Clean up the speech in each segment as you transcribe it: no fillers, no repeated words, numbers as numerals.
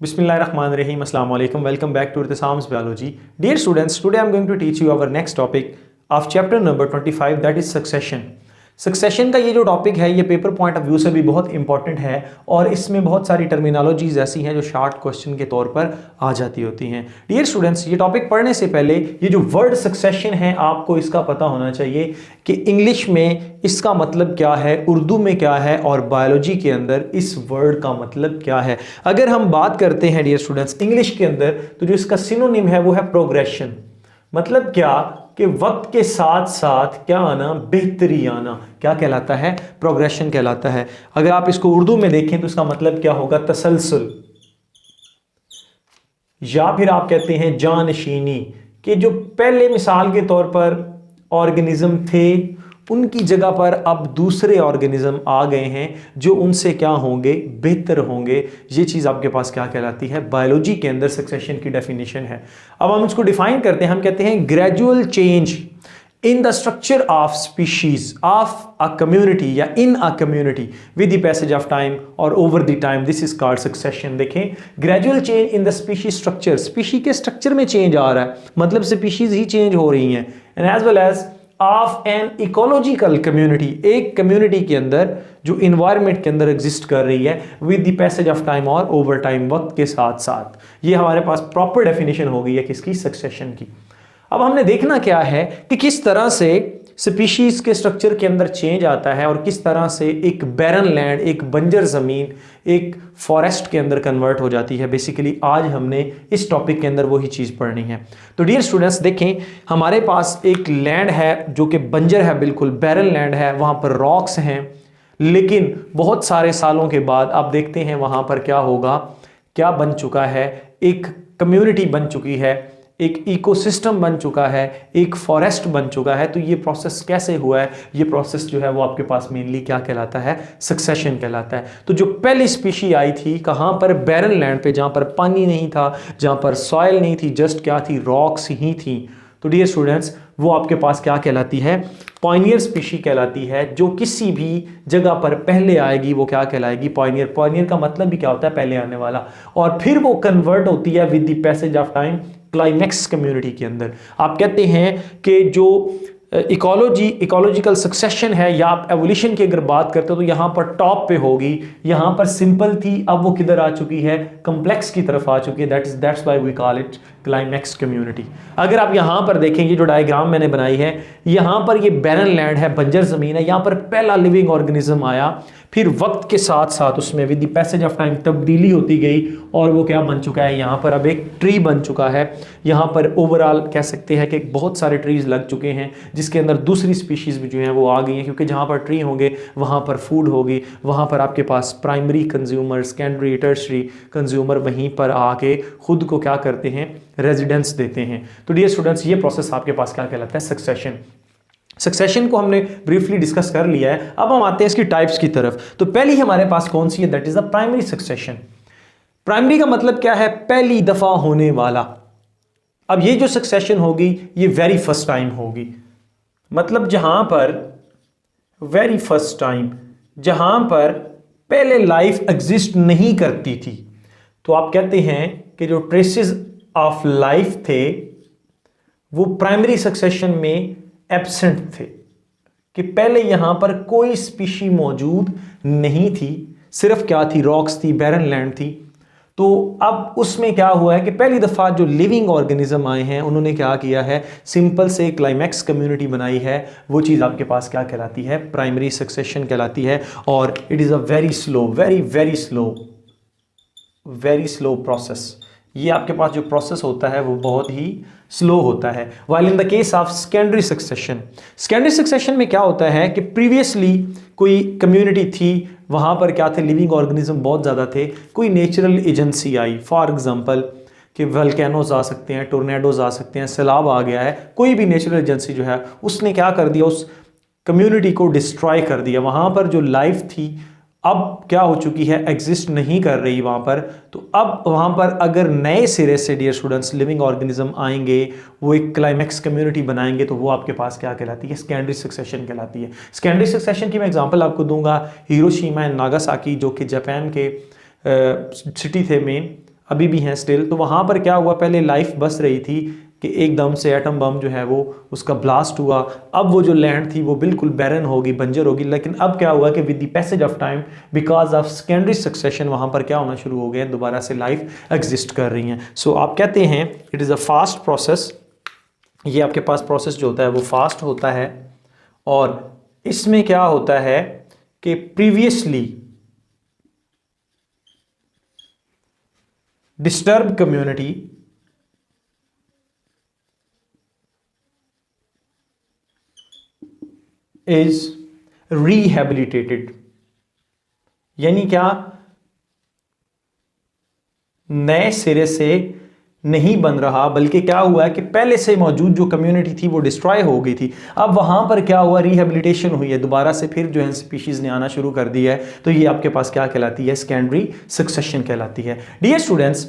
Bismillahirrahmanirrahim. Assalamu alaikum. Welcome back to Irtisam's Biology. Dear students, today I'm going to teach you our next topic of chapter number 25, that is succession. Succession का ये जो topic है ये paper point of view से भी बहुत important है और इसमें बहुत सारी टर्मिनोलॉजीज ऐसी हैं जो शार्ट क्वेश्चन के तौर पर आ जाती होती हैं। डियर स्टूडेंट्स, ये टॉपिक पढ़ने से पहले ये जो वर्ड सक्सेशन है आपको इसका पता होना चाहिए कि इंग्लिश में इसका मतलब क्या है, उर्दू में क्या है और बायोलॉजी के अंदर इस वर्ड का मतलब क्या है। अगर हम बात करते हैं डियर स्टूडेंट्स इंग्लिश के अंदर, तो जो इसका सिनोनिम है वो है प्रोग्रेशन। मतलब क्या कि वक्त के साथ साथ क्या आना, बेहतरी आना, क्या कहलाता है, प्रोग्रेशन कहलाता है। अगर आप इसको उर्दू में देखें तो इसका मतलब क्या होगा, तसलसल, या फिर आप कहते हैं जानशीनी, कि जो पहले मिसाल के तौर पर ऑर्गेनिज्म थे उनकी जगह पर अब दूसरे ऑर्गेनिज्म आ गए हैं जो उनसे क्या होंगे, बेहतर होंगे। ये चीज़ आपके पास क्या कहलाती है, बायोलॉजी के अंदर सक्सेशन की डेफिनेशन है। अब हम इसको डिफाइन करते हैं, हम कहते हैं gradual change in the structure of species of a community या in a community with the passage of time और over the time, this is called succession. देखें, gradual change in the species structure, species के structure में change आ रहा है, मतलब species ही चेंज हो रही हैं, and as well as of an ecological community, एक कम्युनिटी के अंदर जो इन्वायरमेंट के अंदर एग्जिस्ट कर रही है with the passage of time और ओवर टाइम, वक्त के साथ साथ। ये हमारे पास प्रॉपर डेफिनेशन हो गई है किसकी, सक्सेशन की। अब हमने देखना क्या है कि किस तरह से स्पीशीज के स्ट्रक्चर के अंदर चेंज आता है और किस तरह से एक बैरन लैंड, एक बंजर जमीन एक फॉरेस्ट के अंदर कन्वर्ट हो जाती है। बेसिकली आज हमने इस टॉपिक के अंदर वही चीज़ पढ़नी है। तो डियर स्टूडेंट्स देखें, हमारे पास एक लैंड है जो कि बंजर है, बिल्कुल बैरन लैंड है, वहाँ पर रॉक्स हैं, लेकिन बहुत सारे सालों के बाद आप देखते हैं वहाँ पर क्या होगा, क्या बन चुका है, एक कम्युनिटी बन चुकी है, एक इकोसिस्टम बन चुका है, एक फॉरेस्ट बन चुका है। तो ये प्रोसेस कैसे हुआ है, ये प्रोसेस जो है वो आपके पास मेनली क्या कहलाता है, सक्सेशन कहलाता है। तो जो पहली स्पीशी आई थी कहाँ पर, बैरन लैंड पे, जहाँ पर पानी नहीं था, जहाँ पर सॉइल नहीं थी, जस्ट क्या थी, रॉक्स ही थी। तो डियर स्टूडेंट्स वो आपके पास क्या कहलाती है, पॉइनियर स्पीशी कहलाती है। जो किसी भी जगह पर पहले आएगी वो क्या कहलाएगी, पॉइनियर। पॉइनियर का मतलब भी क्या होता है, पहले आने वाला, और फिर वो कन्वर्ट होती है with the passage of time climax community के अंदर। आप कहते हैं कि जो इकोलॉजिकल सक्सेशन है या आप एवोल्यूशन की अगर बात करते हो तो यहाँ पर टॉप पे होगी, यहाँ पर सिंपल थी, अब वो किधर आ चुकी है, कम्प्लेक्स की तरफ आ चुकी है। That's why we call it climax community. अगर आप यहाँ पर देखेंगे जो डायग्राम मैंने बनाई है, यहाँ पर ये बैरन लैंड है, बंजर जमीन है, यहाँ पर पहला लिविंग ऑर्गेनिज्म आया, फिर वक्त के साथ साथ उसमें with the passage of time तब्दीली होती गई और वो क्या बन चुका है, यहाँ पर अब एक ट्री बन चुका है। यहाँ पर ओवरऑल कह सकते हैं कि बहुत सारे ट्रीज लग चुके हैं जिसके अंदर दूसरी स्पीशीज भी जो हैं वो आ गई हैं, क्योंकि जहाँ पर ट्री होंगे वहाँ पर फूड होगी, वहाँ पर आपके पास primary consumer, secondary, tertiary consumer वहीं पर आके खुद को क्या करते हैं, रेजिडेंस देते हैं। तो डियर स्टूडेंट्स ये प्रोसेस आपके पास क्या कहलाता है, सक्सेशन। सक्सेशन को हमने ब्रीफली डिस्कस कर लिया है, अब हम आते हैं इसकी टाइप्स की तरफ। तो पहली हमारे पास कौन सी है, that is the primary succession. Primary का मतलब क्या है, पहली दफा होने वाला। अब ये जो सक्सेशन होगी ये वेरी फर्स्ट टाइम होगी, मतलब जहां पर वेरी फर्स्ट टाइम, जहां पर पहले लाइफ एग्जिस्ट नहीं करती थी। तो आप कहते हैं कि जो ट्रेसेस ऑफ लाइफ थे वो प्राइमरी सक्सेशन में एब्सेंट थे, कि पहले यहां पर कोई स्पीशी मौजूद नहीं थी, सिर्फ क्या थी, रॉक्स थी, बैरन लैंड थी। तो अब उसमें क्या हुआ है कि पहली दफा जो लिविंग ऑर्गेनिज्म आए हैं उन्होंने क्या किया है, सिंपल से क्लाइमैक्स कम्युनिटी बनाई है। वो चीज आपके पास क्या कहलाती है, प्राइमरी सक्सेशन कहलाती है। और it is a very slow, very slow process. ये आपके पास जो प्रोसेस होता है वो बहुत ही स्लो होता है। While in the case of secondary succession, secondary succession में क्या होता है कि प्रीवियसली कोई कम्युनिटी थी, वहाँ पर क्या थे, लिविंग ऑर्गेनिज्म बहुत ज़्यादा थे, कोई natural agency I, for example कि वल्केनोज आ सकते हैं, टोर्नेडोज आ सकते हैं, सैलाब आ गया है, कोई भी नेचुरल एजेंसी जो है उसने क्या कर दिया, उस कम्युनिटी को डिस्ट्रॉय कर दिया। वहाँ पर जो लाइफ थी अब क्या हो चुकी है, एग्जिस्ट नहीं कर रही वहाँ पर। तो अब वहाँ पर अगर नए सिरे से डियर स्टूडेंट्स लिविंग ऑर्गेनिज्म आएंगे, वो एक क्लाइमैक्स कम्युनिटी बनाएंगे, तो वो आपके पास क्या कहलाती है, सेकेंडरी सक्सेशन कहलाती है। सेकेंडरी सक्सेशन की मैं एग्जांपल आपको दूंगा, हिरोशिमा एंड नागासाकी, जो कि जापान के सिटी थे मेन, अभी भी हैं स्टिल। तो वहाँ पर क्या हुआ, पहले लाइफ बस रही थी कि एकदम से एटम बम जो है वो उसका ब्लास्ट हुआ, अब वो जो लैंड थी वो बिल्कुल बैरन होगी, बंजर होगी। लेकिन अब क्या हुआ कि with the passage of time, because of secondary succession, वहाँ पर क्या होना शुरू हो गया, दोबारा से लाइफ एग्जिस्ट कर रही हैं। सो आप कहते हैं it is a fast process. ये आपके पास प्रोसेस जो होता है वो फास्ट होता है, और इसमें क्या होता है कि प्रीवियसली डिस्टर्ब कम्युनिटी इज रिहेबिलिटेटेड। यानी क्या, नए सिरे से नहीं बन रहा, बल्कि क्या हुआ है कि पहले से मौजूद जो कम्युनिटी थी वो डिस्ट्रॉय हो गई थी। अब वहां पर क्या हुआ, रिहेबिलिटेशन हुई है, दोबारा से फिर जो है स्पीशीज ने आना शुरू कर दिया है। तो ये आपके पास क्या कहलाती है, सेकेंडरी सक्सेशन कहलाती है। डियर स्टूडेंट्स,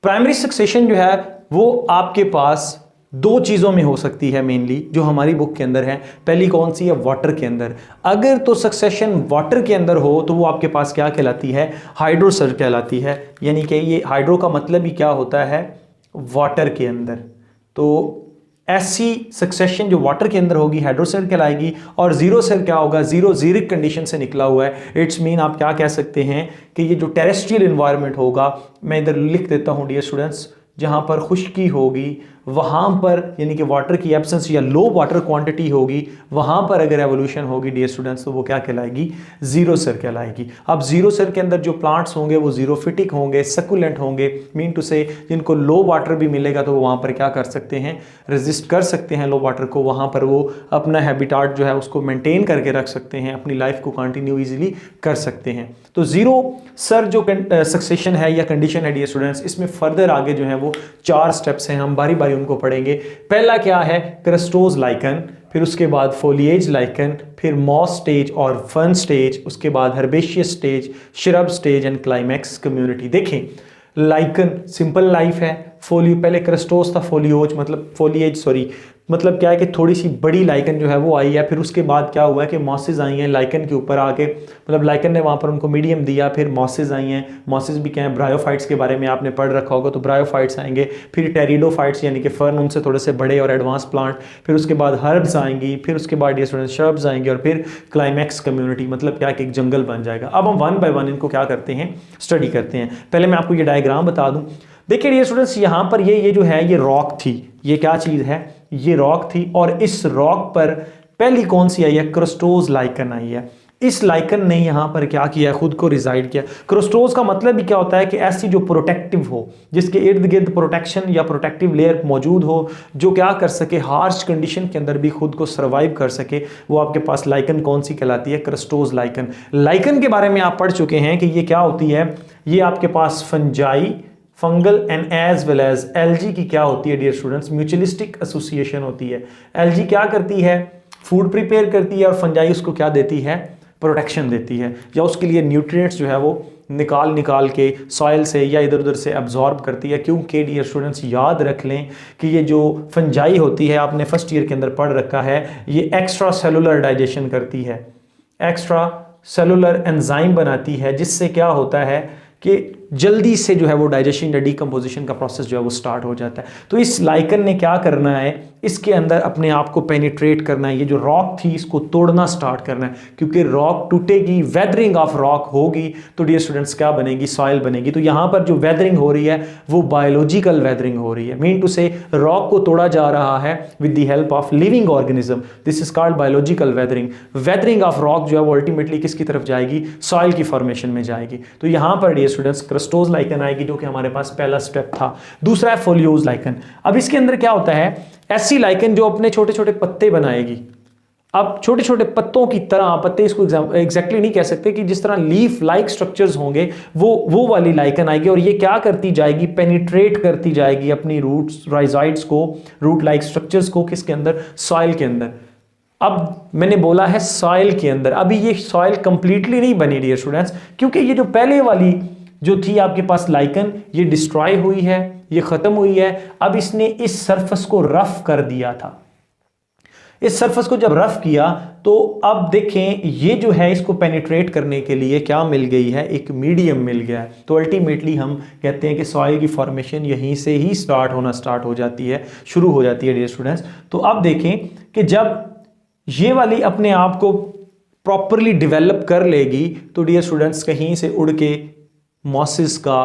प्राइमरी सक्सेशन जो है वो आपके पास दो चीज़ों में हो सकती है मेनली, जो हमारी बुक के अंदर है। पहली कौन सी है, वाटर के अंदर। अगर तो सक्सेशन वाटर के अंदर हो तो वो आपके पास क्या कहलाती है, हाइड्रोसर कहलाती है। यानी कि ये हाइड्रो का मतलब ही क्या होता है, वाटर के अंदर। तो ऐसी सक्सेशन जो वाटर के अंदर होगी हाइड्रोसर कहलाएगी। और जीरो सेल क्या होगा, जीरो जीरिक कंडीशन से निकला हुआ है। इट्स मीन आप क्या कह सकते हैं कि ये जो टेरेस्ट्रियल एनवायरनमेंट होगा, मैं इधर लिख देता हूं डियर स्टूडेंट्स, जहां पर खुश्की होगी वहां पर, यानी कि वाटर की एब्सेंस या लो वाटर क्वांटिटी होगी, वहां पर अगर एवोल्यूशन होगी डियर स्टूडेंट्स, तो वो क्या कहलाएगी, जीरो सेल कहलाएगी। अब जीरो सेल के अंदर जो प्लांट्स होंगे वो जीरोफिटिक होंगे, सकुलेंट होंगे, मीन टू से जिनको लो वाटर भी मिलेगा तो वो वहां पर क्या कर सकते हैं, रेजिस्ट कर सकते हैं लो वाटर को, वहां पर वो अपना हैबिटाट जो है उसको मेंटेन करके रख सकते हैं, अपनी लाइफ को कंटिन्यू इजीली कर सकते हैं। तो जीरो सर जो सक्सेशन है या कंडीशन है डियर स्टूडेंट्स, इसमें फर्दर आगे जो है वो 4 स्टेप्स हैं, हम बारी बारी उनको पढ़ेंगे। पहला क्या है, क्रस्टोज लाइकन, फिर उसके बाद फोलिएज लाइकन, फिर मॉस स्टेज और फर्न स्टेज, उसके बाद herbaceous stage, shrub stage and climax community. देखें, लाइकन सिंपल लाइफ है, फोलियो पहले क्रस्टोज था, फोलियोज मतलब फोलिएज सॉरी मतलब क्या है कि थोड़ी सी बड़ी लाइकन जो है वो आई है। फिर उसके बाद क्या हुआ है कि मॉसेज आई हैं लाइकन के ऊपर आके, मतलब लाइकन ने वहाँ पर उनको मीडियम दिया, फिर मॉसेज आई हैं। मॉसेज भी क्या है, ब्रायोफाइट्स के बारे में आपने पढ़ रखा होगा, तो ब्रायोफाइट्स आएंगे, फिर टेरिडोफाइट्स यानी कि फर्न, उनसे थोड़े से बड़े और एडवांस प्लांट, फिर उसके बाद हर्ब्स आएंगी, फिर उसके बाद ये स्टूडेंट श्रब्स आएंगे, और फिर क्लाइमैक्स कम्युनिटी, मतलब क्या कि एक जंगल बन जाएगा। अब हम 1 बाय 1 इनको क्या करते हैं, स्टडी करते हैं। पहले मैं आपको ये डायग्राम बता दूं। देखिए ये स्टूडेंट्स, यहाँ पर ये जो है ये रॉक थी, ये क्या चीज़ है, ये रॉक थी, और इस रॉक पर पहली कौन सी आई है, क्रस्टोज लाइकन आई है। इस लाइकन ने यहाँ पर क्या किया, खुद को रिजाइड किया। क्रस्टोज का मतलब भी क्या होता है कि ऐसी जो प्रोटेक्टिव हो, जिसके इर्द गिर्द प्रोटेक्शन या प्रोटेक्टिव लेयर मौजूद हो, जो क्या कर सके, हार्श कंडीशन के अंदर भी खुद को सर्वाइव कर सके, वो आपके पास लाइकन कौन सी कहलाती है, क्रस्टोज लाइकन। लाइकन के बारे में आप पढ़ चुके हैं कि ये क्या होती है, ये आपके पास fungi, fungal and as well as algae की क्या होती है डियर स्टूडेंट्स, म्यूचुअलिस्टिक एसोसिएशन होती है। एल्जी क्या करती है, फूड प्रिपेयर करती है, और फंजाई उसको क्या देती है, प्रोटेक्शन देती है, या उसके लिए न्यूट्रिएंट्स जो है वो निकाल के सॉइल से या इधर उधर से एब्जॉर्ब करती है। क्योंकि डियर स्टूडेंट्स याद रख लें कि ये जो फंजाई होती है, आपने फर्स्ट ईयर के अंदर पढ़ रखा है, ये एक्स्ट्रा सेलुलर डाइजेशन करती है, एक्स्ट्रा सेलुलर एंजाइम बनाती है, जिससे क्या होता है कि जल्दी से जो है वो डाइजेशन या डीकम्पोजिशन का प्रोसेस जो है वो स्टार्ट हो जाता है। तो इस लाइकन ने क्या करना है, इसके अंदर अपने आप को पेनिट्रेट करना है, ये जो रॉक थी इसको तोड़ना स्टार्ट करना है, क्योंकि रॉक टूटेगी, वेदरिंग ऑफ रॉक होगी, तो डियर स्टूडेंट्स क्या बनेगी, सॉइल बनेगी। तो यहाँ पर जो वेदरिंग हो रही है वो बायोलॉजिकल वेदरिंग हो रही है, मीन टू से रॉक को तोड़ा जा रहा है with the help of living organism, this is called biological weathering. Weathering of rock जो है वो अल्टीमेटली किसकी तरफ जाएगी, सॉइल की फॉर्मेशन में जाएगी। तो यहाँ पर डियर स्टूडेंट्स क्रस्टोज लाइकन आएगी, जो कि हमारे पास पहला स्टेप था। दूसरा है फोलियोज लाइकन। अब इसके अंदर क्या होता है, ऐसी लाइकन जो अपने छोटे छोटे पत्ते बनाएगी। अब छोटे छोटे पत्तों की तरह, पत्ते इसको एग्जैक्टली नहीं कह सकते, कि जिस तरह लीफ लाइक स्ट्रक्चर्स होंगे वो वाली लाइकन आएगी, और ये क्या करती जाएगी, पेनिट्रेट करती जाएगी अपनी रूट्स, राइजोइड्स को, रूट लाइक स्ट्रक्चर्स को, किसके अंदर, सॉइल के अंदर। अब मैंने बोला है सॉइल के अंदर, अभी ये सॉइल कंप्लीटली नहीं बनी डियर स्टूडेंट्स, क्योंकि ये जो पहले वाली जो थी आपके पास लाइकन, ये डिस्ट्रॉय हुई है, ये खत्म हुई है। अब इसने इस सरफेस को रफ कर दिया था, इस सरफेस को जब रफ किया तो अब देखें ये जो है इसको पेनिट्रेट करने के लिए क्या मिल गई है, एक मीडियम मिल गया है। तो अल्टीमेटली हम कहते हैं कि सॉइल की फॉर्मेशन यहीं से ही स्टार्ट हो जाती है, शुरू हो जाती है डियर स्टूडेंट्स। तो अब देखें कि जब ये वाली अपने आप को प्रॉपरली डेवलप कर लेगी तो डियर स्टूडेंट्स कहीं से उड़ के मॉसिस का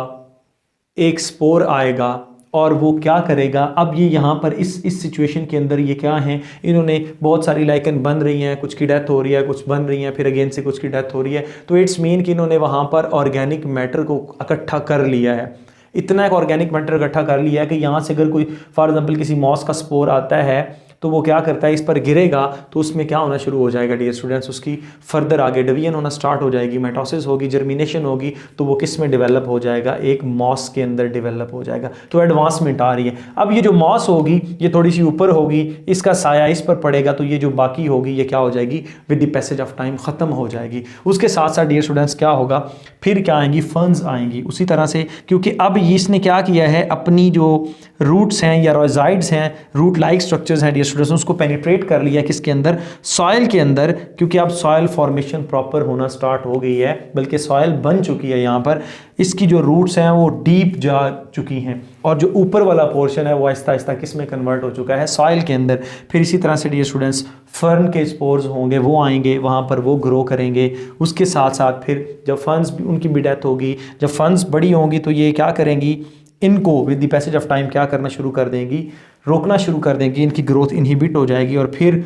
एक स्पोर आएगा और वो क्या करेगा, अब ये यहाँ पर इस सिचुएशन के अंदर ये क्या है, इन्होंने बहुत सारी लाइकन बन रही हैं, कुछ की डेथ हो रही है, कुछ बन रही हैं, फिर अगेन से कुछ की डेथ हो रही है। तो इट्स मीन कि इन्होंने वहाँ पर ऑर्गेनिक मैटर को इकट्ठा कर लिया है, इतना एक ऑर्गेनिक मैटर इकट्ठा कर लिया है कि यहाँ से अगर कोई फॉर एग्जाम्पल किसी मॉस का स्पोर आता है तो वो क्या करता है, इस पर गिरेगा तो उसमें क्या होना शुरू हो जाएगा डियर स्टूडेंट्स, उसकी फर्दर आगे डिवीजन होना स्टार्ट हो जाएगी, मेटोसिस होगी, जर्मिनेशन होगी, तो वो किस में डेवलप हो जाएगा, एक मॉस के अंदर डेवलप हो जाएगा। तो एडवांसमेंट आ रही है। अब ये जो मॉस होगी ये थोड़ी सी ऊपर होगी, इसका साया इस पर पड़ेगा, तो ये जो बाकी होगी ये क्या हो जाएगी, with the passage of time ख़त्म हो जाएगी। उसके साथ साथ डियर स्टूडेंट्स क्या होगा, फिर क्या आएंगी, फर्न्स आएंगी उसी तरह से, क्योंकि अब इसने क्या किया है, अपनी जो रूट्स हैं या रॉजाइड्स हैं, रूट लाइक स्ट्रक्चर्स हैं डियर स्टूडेंट्स, उसको पेनिट्रेट कर लिया किसके अंदर, सॉइल के अंदर, क्योंकि अब सॉइल फॉर्मेशन प्रॉपर होना स्टार्ट हो गई है, बल्कि सॉइल बन चुकी है। यहाँ पर इसकी जो रूट्स हैं वो डीप जा चुकी हैं और जो ऊपर वाला पोर्शन है वो आहिस्ता आहिस्ता किस में कन्वर्ट हो चुका है, सॉइल के अंदर। फिर इसी तरह से डियर स्टूडेंट्स फर्न के स्पोर्स होंगे, वो आएंगे वहाँ पर, वो ग्रो करेंगे। उसके साथ साथ फिर जब फर्न्स उनकी भी डेथ होगी, जब फर्न्स बड़ी होंगी तो ये क्या करेंगी, इनको with the passage of time क्या करना शुरू कर देंगी, रोकना शुरू कर देंगी, इनकी ग्रोथ इनहिबिट हो जाएगी। और फिर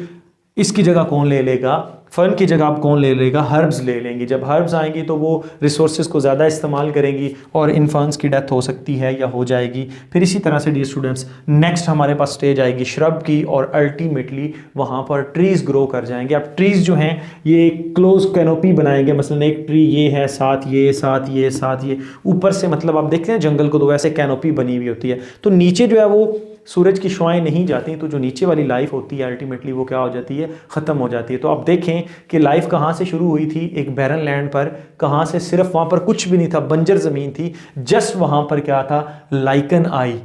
इसकी जगह कौन ले लेगा, फर्न की जगह आप कौन ले लेगा, हर्ब्स ले लेंगी। जब हर्ब्स आएंगी तो वो रिसोर्सेज को ज़्यादा इस्तेमाल करेंगी और इन फर्न्स की डेथ हो सकती है या हो जाएगी। फिर इसी तरह से डियर स्टूडेंट्स नेक्स्ट हमारे पास स्टेज आएगी श्रब की, और अल्टीमेटली वहाँ पर ट्रीज़ ग्रो कर जाएंगे। अब ट्रीज़ जो हैं ये एक क्लोज कैनोपी बनाएंगे, मसलन एक ट्री ये है, साथ ये, साथ ये, साथ ये, ऊपर से मतलब आप देखते हैं जंगल को तो वैसे कैनोपी बनी हुई होती है, तो नीचे जो है वो सूरज की शुआएं नहीं जाती, तो जो नीचे वाली लाइफ होती है अल्टीमेटली वो क्या हो जाती है, ख़त्म हो जाती है। तो आप देखें कि लाइफ कहाँ से शुरू हुई थी, एक बैरन लैंड पर, कहाँ से, सिर्फ वहाँ पर कुछ भी नहीं था, बंजर ज़मीन थी, जस्ट वहाँ पर क्या था, लाइकन आई।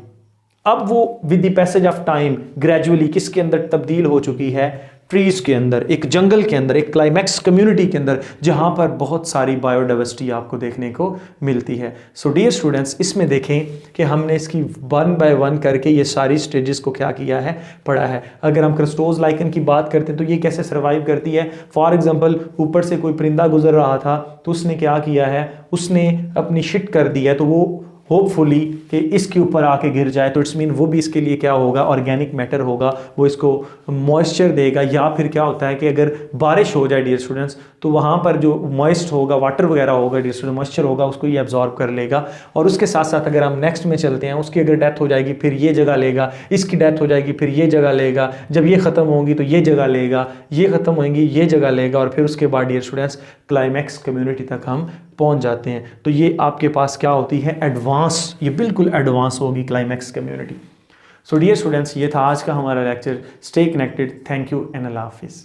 अब वो with the passage of time gradually किसके अंदर तब्दील हो चुकी है, ट्रीज़ के अंदर, एक जंगल के अंदर, एक क्लाइमैक्स कम्युनिटी के अंदर, जहाँ पर बहुत सारी बायोडाइवर्सिटी आपको देखने को मिलती है। सो डियर स्टूडेंट्स इसमें देखें कि हमने इसकी वन बाय वन करके ये सारी स्टेजेस को क्या किया है, पढ़ा है। अगर हम क्रस्टोज लाइकन की बात करते हैं तो ये कैसे सर्वाइव करती है, फॉर एग्जाम्पल ऊपर से कोई परिंदा गुजर रहा था तो उसने क्या किया है, उसने अपनी शिट कर दी है, तो वो होपफुली कि इसके ऊपर आके गिर जाए, तो इट्स मीन वो भी इसके लिए क्या होगा, ऑर्गेनिक मैटर होगा, वो इसको मॉइस्चर देगा। या फिर क्या होता है कि अगर बारिश हो जाए डियर स्टूडेंट्स तो वहाँ पर जो मॉइस्ट होगा, वाटर वगैरह होगा डियर स्टूडेंट, मॉइस्चर होगा, उसको ये एब्जॉर्ब कर लेगा। और उसके साथ साथ अगर हम नेक्स्ट में चलते हैं, उसकी अगर डेथ हो जाएगी फिर ये जगह लेगा, इसकी डेथ हो जाएगी फिर ये जगह लेगा, जब ये ख़त्म होंगी तो ये जगह लेगा, ये ख़त्म होंगी ये जगह लेगा, और फिर उसके बाद डियर स्टूडेंट्स क्लाइमैक्स कम्युनिटी तक हम पहुंच जाते हैं। तो ये आपके पास क्या होती है, एडवांस, ये बिल्कुल एडवांस होगी climax community. So dear students ये था आज का हमारा lecture. Stay connected, thank you and अल्लाह हाफिज़।